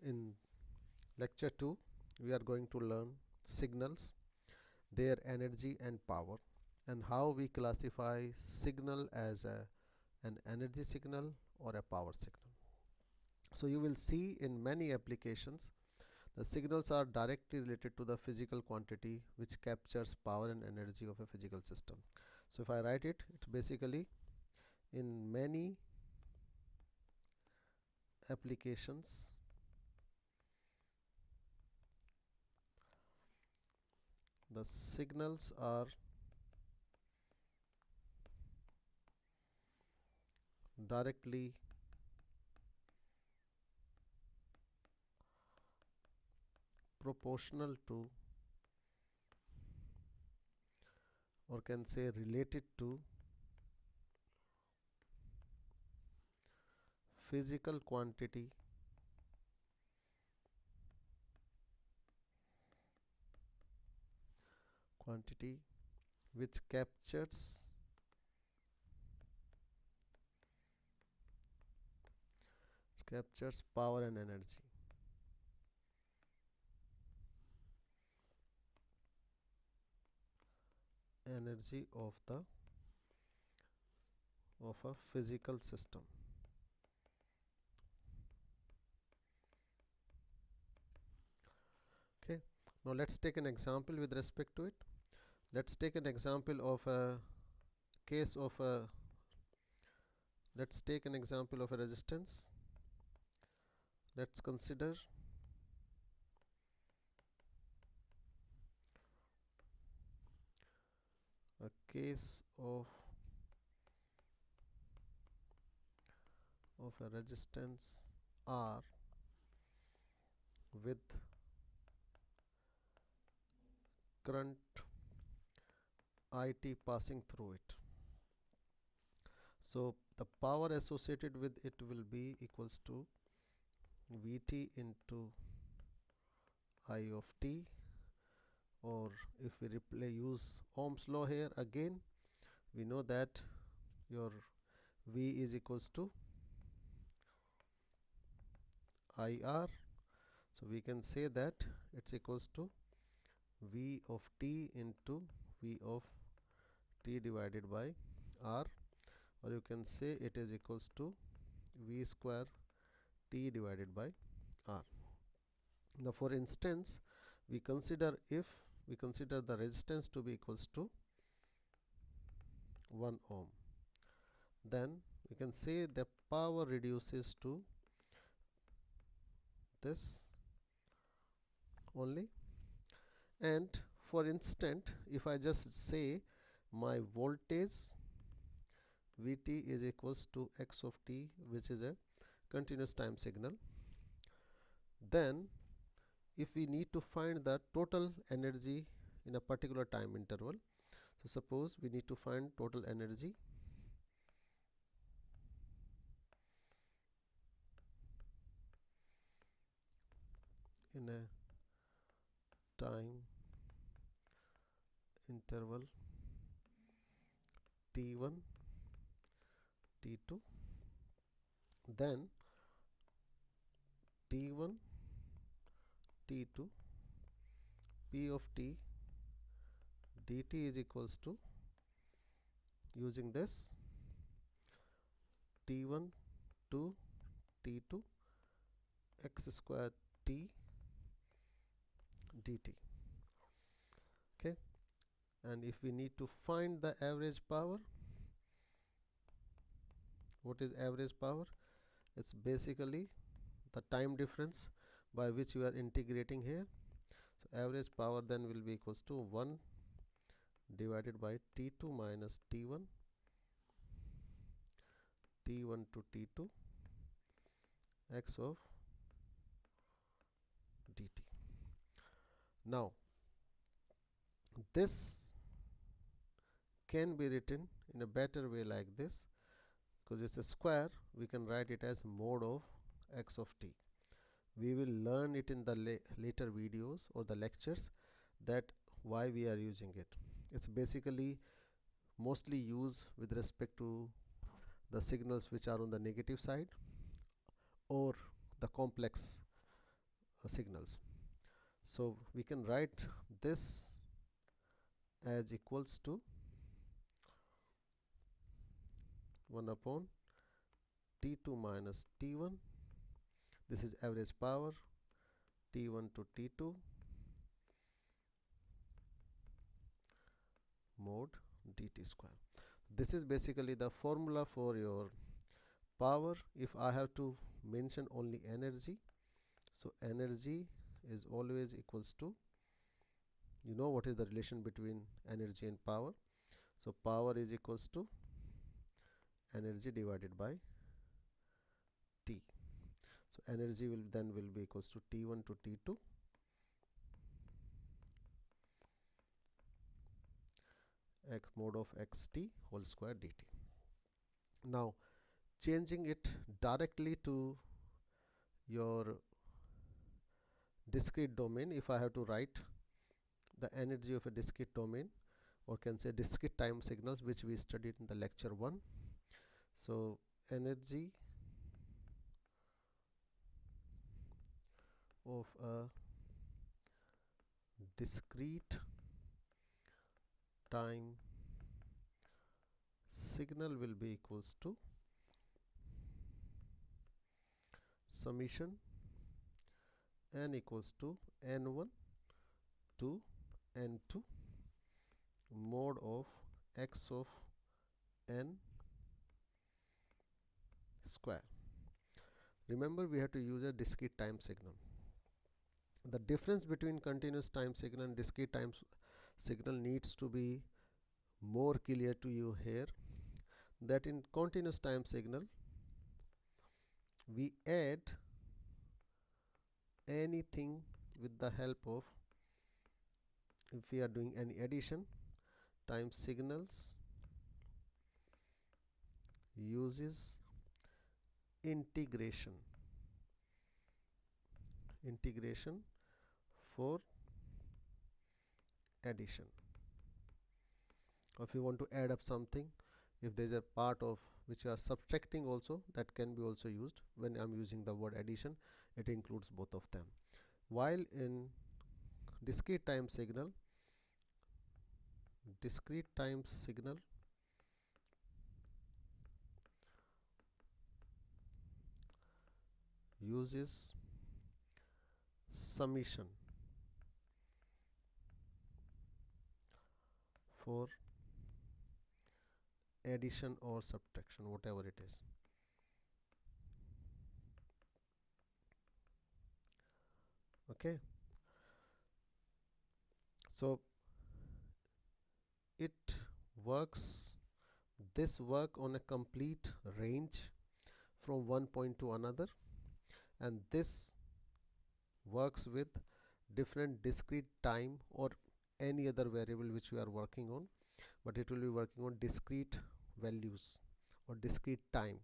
In lecture 2 we are going to learn signals, their energy and power, and how we classify signal as an energy signal or a power signal. So you will see in many applications the signals are directly related to the physical quantity which captures power and energy of a physical system. So if I write it, it's basically in many applications the signals are directly proportional to, or can say related to, physical quantity which captures power and energy. Energy of a physical system. Okay, now let's take an example with respect to it. Let's take an example of a case of a let's take an example of a resistance. Let's consider a case of a resistance R with current IT passing through it. So the power associated with it will be equals to Vt into I of t, or if we use Ohm's law here again, we know that your V is equals to IR, so we can say that it's equals to V of t into V of t divided by R, or you can say it is equals to V square t divided by R. Now for instance, we consider the resistance to be equals to 1 ohm, then we can say the power reduces to this only. And for instance, if I just say my voltage Vt is equals to x of t, which is a continuous time signal, then if we need to find the total energy in a particular time interval, so suppose we need to find total energy in a time interval t1 t2, then t1 t2 p of t dt is equals to, using this, t1 to t2 x square t dt. Okay, and if we need to find the average power, what is average power? It's basically the time difference by which you are integrating here. So average power then will be equals to 1 divided by t2 minus t1 to t2 x of dt. Now this can be written in a better way like this, because it's a square, we can write it as mod of x of t. We will learn it in the later videos or the lectures, that why we are using it. It's basically mostly used with respect to the signals which are on the negative side, or the complex signals. So we can write this as equals to 1 upon T2 minus T1. This is average power T1 to T2 mod dt square. This is basically the formula for your power. If I have to mention only energy, so energy is always equals to, you know what is the relation between energy and power. So power is equals to energy divided by T. So energy will be equals to T1 to T2 x mod of xt whole square dt. Now changing it directly to your discrete domain, if I have to write the energy of a discrete domain, or can say discrete time signals, which we studied in the lecture 1. So energy of a discrete time signal will be equals to summation n equals to n1 to n2 mod of x of n square. Remember, we have to use a discrete time signal. The difference between continuous time signal and discrete time signal needs to be more clear to you here, that in continuous time signal we add anything with the help of, if we are doing any addition, time signals uses integration for addition. Or if you want to add up something, if there is a part of which you are subtracting also, that can be also used. When I'm using the word addition, it includes both of them. While in discrete time signal uses summation for addition or subtraction, whatever it is. Okay, so it works, this work on a complete range from one point to another, and this works with different discrete time or any other variable which we are working on, but it will be working on discrete values or discrete time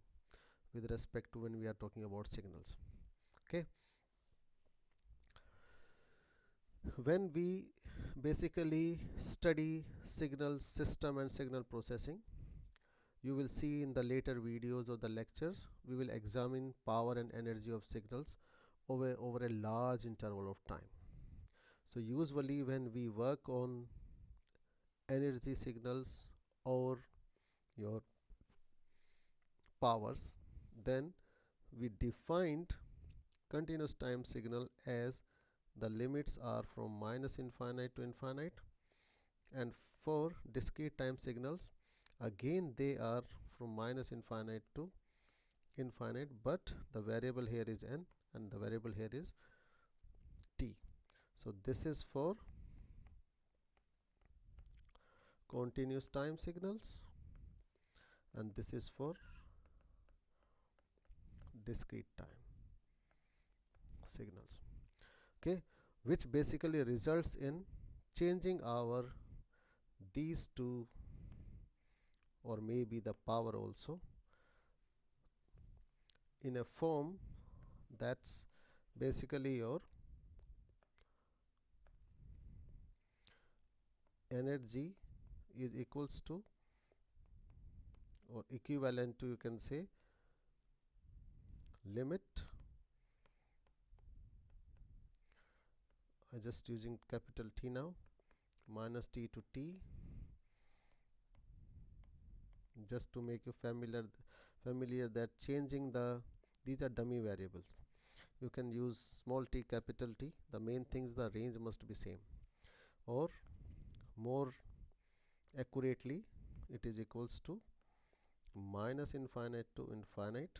with respect to when we are talking about signals. Okay, when we basically study signal system and signal processing, you will see in the later videos of the lectures, we will examine power and energy of signals over a large interval of time. So usually when we work on energy signals or your powers, then we defined continuous time signal as the limits are from minus infinite to infinite, and for discrete time signals again they are from minus infinite to infinite, but the variable here is n and the variable here is t. So this is for continuous time signals and this is for discrete time signals. Okay, which basically results in changing our these two, or maybe the power also, in a form that's basically your energy is equals to or equivalent to, you can say, limit I just using capital T now, minus T to T, just to make you familiar that changing these are dummy variables. You can use small t, capital T. The main thing is the range must be same, or more accurately it is equals to minus infinite to infinite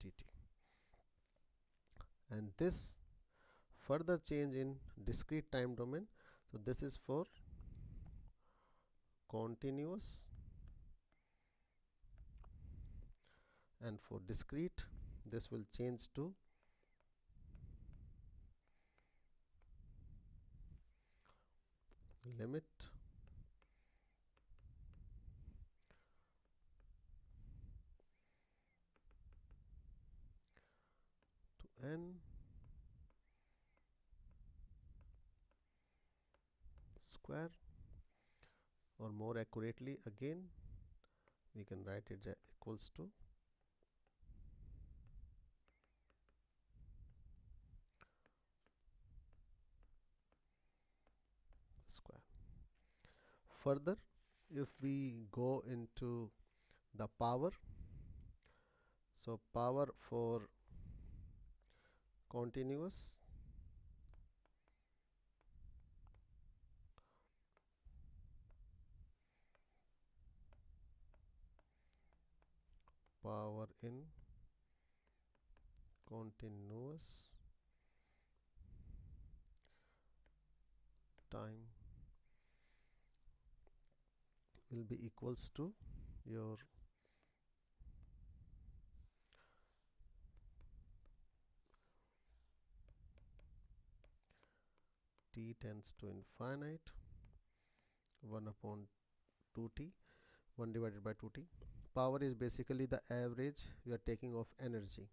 dt. And this further change in discrete time domain. So this is for continuous, and for discrete this will change to limit to n square, or more accurately again we can write it equals to square. Further, if we go into the power, so power for continuous, power in continuous time will be equals to your t tends to infinite 1 upon 2t, 1 divided by 2t. Power is basically the average you are taking of energy.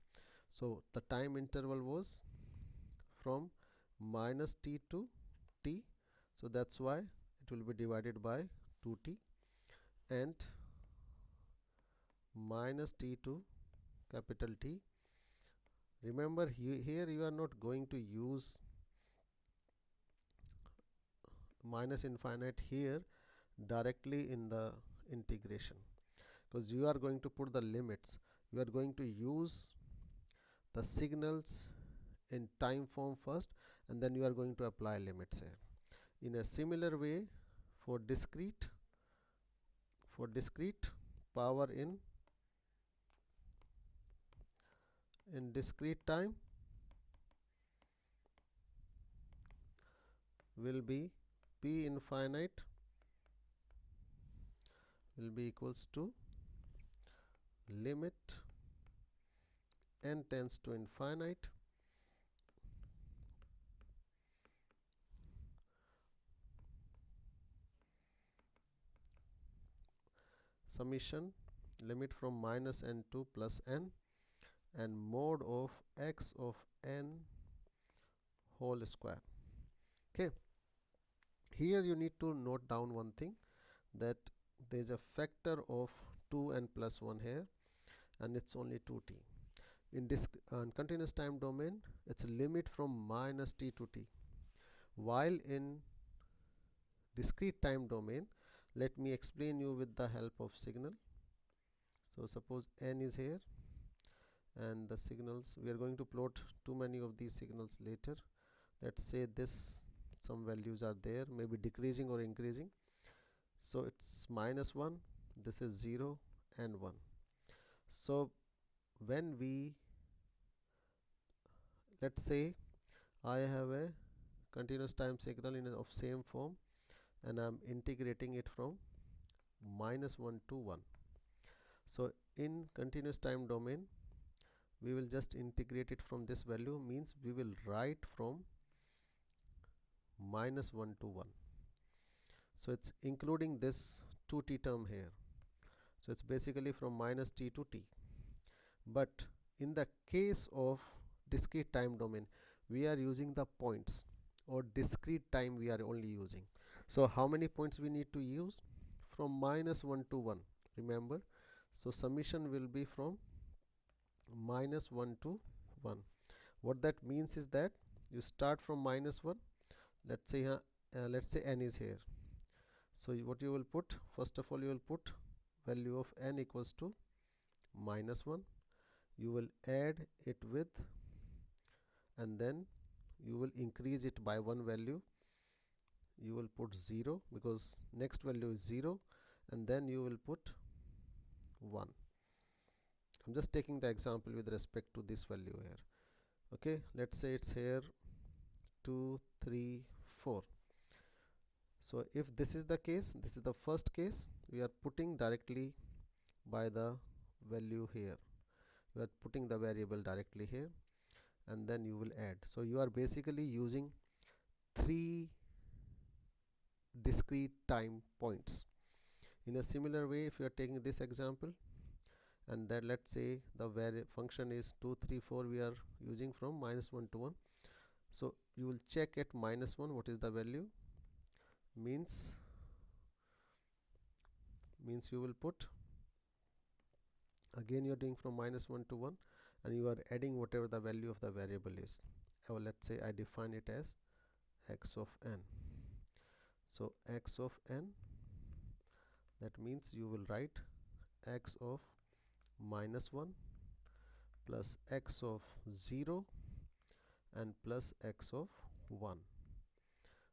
So the time interval was from minus t to t, so that's why it will be divided by 2t, and minus t to capital T. Remember here you are not going to use minus infinite here directly in the integration, because you are going to put the limits. You are going to use the signals in time form first, and then you are going to apply limits here. In a similar way, for discrete power in discrete time will be p infinite will be equals to limit n tends to infinite summation limit from minus n to plus n and mod of x of n whole square. Okay, here you need to note down one thing, that there is a factor of 2n plus 1 here, and it's only 2t. In this continuous time domain, it's a limit from minus t to t, while in discrete time domain, let me explain you with the help of signal. So suppose n is here, and the signals, we are going to plot too many of these signals later. Let's say this, some values are there, maybe decreasing or increasing. So it's minus 1, this is 0 and 1. So when we, let's say I have a continuous time signal of same form, and I'm integrating it from minus 1 to 1. So in continuous time domain, we will just integrate it from this value, means we will write from minus 1 to 1. So it's including this 2t term here. So it's basically from minus t to t. But in the case of discrete time domain, we are using the points, or discrete time we are only using. So how many points we need to use? From minus 1 to 1, remember. So summation will be from minus 1 to 1. What that means is that you start from -1. Let's say n is here. So what you will put, first of all you will put value of n equals to -1. You will add it with, and then you will increase it by one value. You will put 0 because next value is 0, and then you will put 1. I'm just taking the example with respect to this value here. Okay, let's say it's here 2 3 4. So if this is the case, this is the first case, we are putting directly by the value here. You are putting the variable directly here, and then you will add. So you are basically using 3 discrete time points. In a similar way, if you are taking this example, and then let's say the function is 2 3 4, we are using from -1 to 1. So you will check at -1 what is the value, means you will put, again you are doing from -1 to 1, and you are adding whatever the value of the variable is. Or let's say I define it as x of n. So x of n, that means you will write x of -1 plus x of 0 and plus x of 1,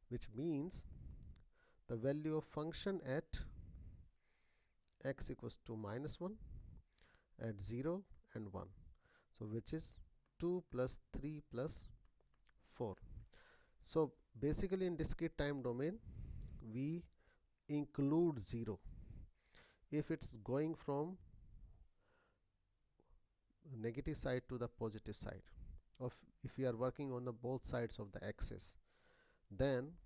which means the value of function at x equals to -1, at 0 and 1, so which is 2 plus 3 plus 4. So basically in discrete time domain we include 0 if it's going from negative side to the positive side, of if we are working on the both sides of the axis, then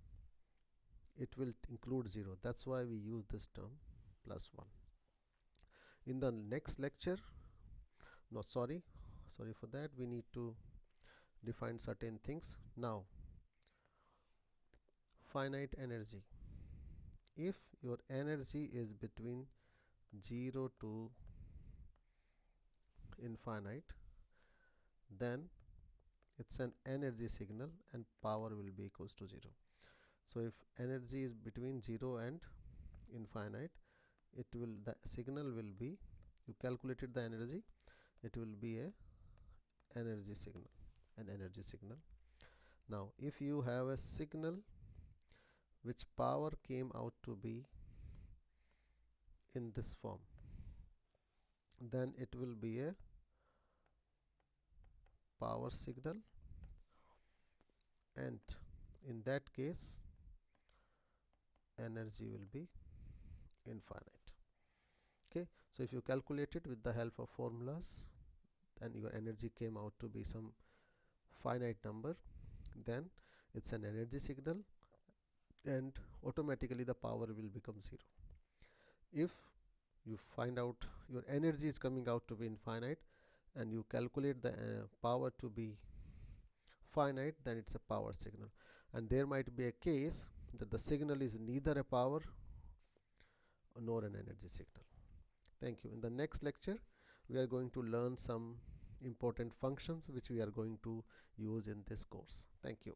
it will include 0. That's why we use this term +1. In the next lecture, no, sorry for that, we need to define certain things. Now, finite energy. If your energy is between 0 to infinite, then it's an energy signal and power will be equals to 0. So if energy is between 0 and infinite, the signal will be, you calculated the energy, it will be an energy signal. Now if you have a signal which power came out to be in this form, then it will be a power signal, and in that case energy will be infinite. Okay, so if you calculate it with the help of formulas and your energy came out to be some finite number, then it's an energy signal and automatically the power will become 0. If you find out your energy is coming out to be infinite and you calculate the power to be finite, then it's a power signal. And there might be a case that the signal is neither a power nor an energy signal. Thank you. In the next lecture we are going to learn some important functions which we are going to use in this course. Thank you.